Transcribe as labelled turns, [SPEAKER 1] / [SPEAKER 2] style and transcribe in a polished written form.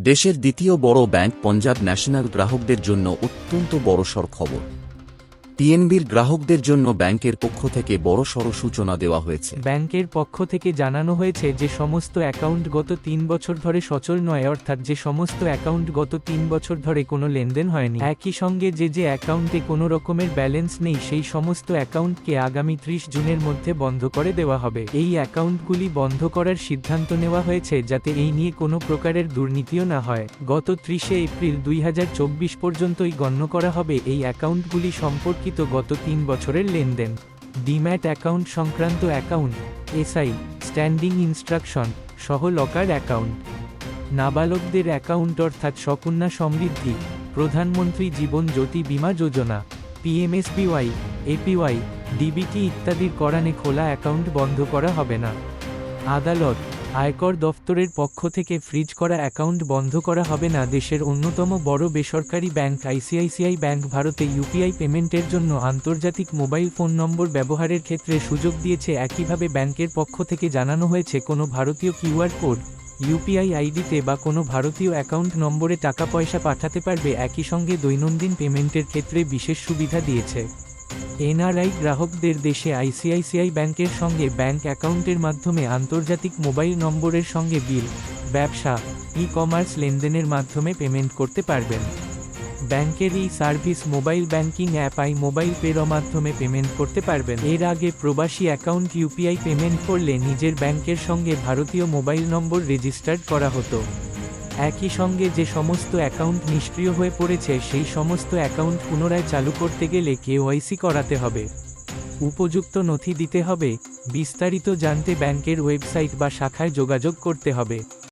[SPEAKER 1] দেশের দ্বিতীয় বড় ব্যাংক পঞ্জাব ন্যাশনাল গ্রাহকদের জন্য অত্যন্ত বড়সড় খবর। পিএনবির গ্রাহকদের জন্য ব্যাংকের পক্ষ থেকে বড়সড় সূচনা দেওয়া হয়েছে।
[SPEAKER 2] ব্যাংকের পক্ষ থেকে জানানো হয়েছে যে সমস্ত অ্যাকাউন্ট গত 3 বছর ধরে সচল নয়, অর্থাৎ যে সমস্ত অ্যাকাউন্ট গত 3 বছর ধরে কোনো লেনদেন হয়নি, একই সঙ্গে যে অ্যাকাউন্টে কোনো রকমের ব্যালেন্স নেই সেই সমস্ত অ্যাকাউন্টকে আগামী 30 জুনের মধ্যে বন্ধ করে দেওয়া হবে। এই অ্যাকাউন্টগুলি বন্ধ করার সিদ্ধান্ত নেওয়া হয়েছে যাতে এই নিয়ে কোনো প্রকারের দুর্নীতিও না হয়। গত 30 এপ্রিল 2024 পর্যন্তই গণ্য করা হবে এই অ্যাকাউন্টগুলি সম্পর্কিত গত 3 বছরের লেনদেন। ডিম্যাট অ্যাকাউন্ট সংক্রান্ত অ্যাকাউন্ট, এসআই, স্ট্যান্ডিং ইনস্ট্রাকশন সহ লকার অ্যাকাউন্ট, নাবালকদের অ্যাকাউন্ট অর্থাৎ সুকন্যা সমৃদ্ধি, প্রধানমন্ত্রী জীবন জ্যোতি বীমা যোজনা, পিএমএসবিওয়াই, এপিওয়াই, ডিবিটি ইত্যাদির করানে খোলা অ্যাকাউন্ট বন্ধ করা হবে না। আদালত, আয়কর দফতরের পক্ষ থেকে ফ্রিজ করা অ্যাকাউন্ট বন্ধ করা হবে না। দেশের অন্যতম বড় বেসরকারি ব্যাংক আইসিআইসিআই ব্যাংক ভারতে ইউপিআই পেমেন্টের জন্য আন্তর্জাতিক মোবাইল ফোন নম্বর ব্যবহারের ক্ষেত্রে সুযোগ দিয়েছে। একইভাবে ব্যাংকের পক্ষ থেকে জানানো হয়েছে কোনো ভারতীয় কিউআর কোড, ইউপিআই আইডিতে বা কোনো ভারতীয় অ্যাকাউন্ট নম্বরে টাকা পয়সা পাঠাতে পারবে। একই সঙ্গে দৈনন্দিন পেমেন্টের ক্ষেত্রে বিশেষ সুবিধা দিয়েছে। এনআরআই গ্রাহকদের দেশে আইসিআইসিআই ব্যাংকের সঙ্গে ব্যাংক অ্যাকাউন্টের মাধ্যমে আন্তর্জাতিক মোবাইল নম্বরের সঙ্গে বিল, ব্যবসা, ই-কমার্স লেনদেনের মাধ্যমে পেমেন্ট করতে পারবেন। ব্যাংকের এই service mobile banking app I mobile পের মাধ্যমে পেমেন্ট করতে পারবেন। এর আগে প্রবাসী অ্যাকাউন্ট ইউপিআই পেমেন্ট করলে নিজের ব্যাংকের সঙ্গে ভারতীয় মোবাইল নম্বর রেজিস্টার্ড করা হতো। একই সঙ্গে যে সমস্ত অ্যাকাউন্ট নিষ্ক্রিয় হয়ে পড়েছে সেই সমস্ত অ্যাকাউন্ট পুনরায় চালু করতে গেলে কেওয়াইসি করাতে হবে, উপযুক্ত নথি দিতে হবে। বিস্তারিত জানতে ব্যাংকের ওয়েবসাইট বা শাখায় যোগাযোগ করতে হবে।